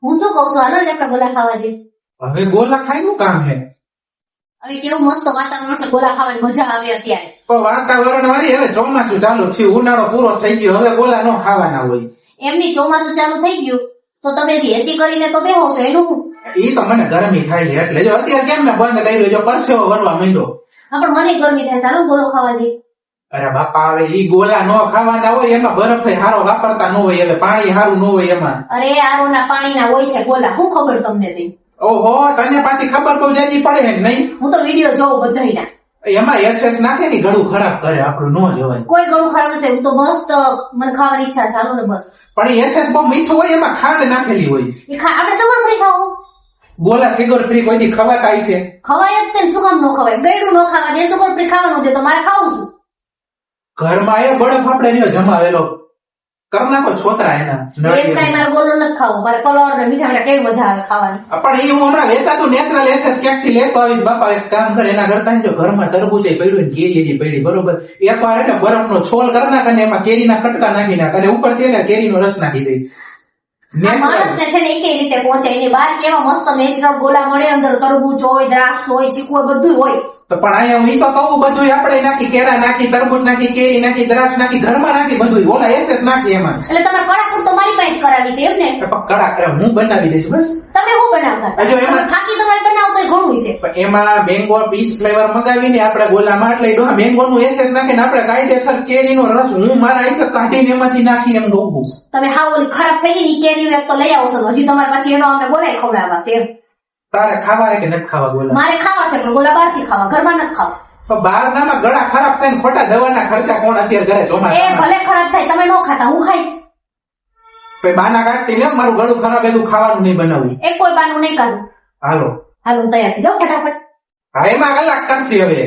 હું શું કઉ છું, હાલો ને આપણે ગોલા ખાવા જઈએ. હવે ગોલા ખાઈનું કામ હે? હવે કેવું મસ્ત વાતાવરણ છે, ગોલા ખાવાની મજા આવે અત્યારે. પણ વાતાવરણ વાળી હવે ચોમાસું ચાલુ થયું, ઉનાળો પૂરો થઈ ગયો, હવે ગોલા નો ખાવાના હોય. એમની ચોમાસું ચાલુ થઈ ગયું તો તમે જે એસી કરીને તો બેહો છો એનું હું? ઈ તો મને ગરમી થાય છે એટલે જો અત્યારે કેમ મેં બંધ કર્યું, જો પરસેવો વરવા માંડ્યો. હા પણ મને ગરમી થાય, ચાલો ગોલો ખાવા જઈએ. અરે બાપા, હવે ઈ ગોલા નો ખાવાના હોય, એમાં બરફ હારો વાપરતા ન હોય, હવે પાણી હારું ન હોય એમાં. અરે આરો ના પાણી ના હોય છે ગોલા, શું ખબર તમને તે? ઓહો, તને પાછી ખબર તો જાજી પડે ને નહીં? હું તો વિડીયો જોઉં બધાયના. એમાં એસેસ નાખે ને ગળું ખરાબ કરે, આપણું ન જવાય. કોઈ ગળું ખરાબ નથી, હું તો મસ્ત મને ખાવાની ઈચ્છા, ચાલો ને બસ. પણ એસેસ બહુ મીઠું હોય, એમાં ખાંડ નાખેલી હોય. આપણે સવાર ફ્રી ખાવું? ગોલા સિગર ફ્રી કોઈ દી ખવાતા છે? ખવાય જ તે, શું કામ ન ખવાય? ગળું ન ખાવા દે, સુગર ફ્રી ખાવાનું દે તો મારે ખાવું છું. ઘરમાં એ બરફ આપણે ન્યો જમાવેલો કર નાખો છોતરા એના. એમ કાંઈ મારે ગોલો નથી ખાવું, મારે કલર ને મીઠા મીઠા કેવી મજા આવે ખાવાની. પણ એ હું હમણાં વેચાતું નેચરલ એસેસ ક્યાંક થી લેતો આવીશ. બાપા એક કામ કરે, એના કરતા જો ઘરમાં તરબૂચ પડ્યું ને કેરી પડી, બરોબર, એકવાર એને બરફ નો છોલ કરી નાખ અને એમાં કેરીના કટકા નાખી નાખ અને ઉપર તેલ કેરીનો રસ નાખી દઈ. માણસ ને છે ને એક રીતે પહોંચે, એની બહાર કેવા મસ્ત નેચરલ ગોલા મળે, અંદર તરબૂચ હોય, દ્રાક્ષ હોય, ચીકુ હોય, બધું હોય. તો પણ અહીંયા હું ઈ તો કહું, બધું આપણે નાખી, કેળા નાખી, તરબૂચ નાખી, કેરી નાખી, દ્રાક્ષ નાખી, ઘરમાં નાખી, બધું ઓલા એસેસ નાખી એમાં. એટલે તમારે કડાકૂટ તો મારી પાસે જ કરાવી છે એમ ને? કડાક હું બનાવી દઈશ બસ. તમે શું બનાવતા? જો એમાં ફાકી તમારે બનાવતો ઘણું છે. એમાં મેંગો પીસ ફ્લેવર મગાવીને આપણે ગોલામાં એટલે મેંગો નું એસેસ નાખીને આપણે કાયદેસર કેરીનો રસ હું મારા રીતે કાઢીને એમાંથી નાખી એમ દઉં. તમે હા ઓલી ખરાબ થઈ ગઈ કેરી એક તો લઈ આવો છો, હજી તમારે પાછી એનો અમને બોલાય ખવડાવવા છે એમ? તારે ખાવા કે નથી ખાવા ગોલા? મારે ખાવા છે પણ ગોલા બહારથી ખાવા, ઘરમાં નથી ખાવા. તો બહાર નામાં ગળા ખરાબ થાય ને ખોટા દવાના ખર્ચા કોણ અત્યારે ઘરે ચોમાસા? એ ભલે ખરાબ થાય, તમે ન ખાતા, હું ખાઈશ. બાના કાઢતી ને મારું ગળું ખરાબ, એટલું ખાવાનું નહીં બનાવવું. એક કોઈ બાનું નહીં કાઢું. હાલો હાલો તૈયાર થઈ જાઓ ફટાફટ. હા, એમાં કલાક કરશી હવે.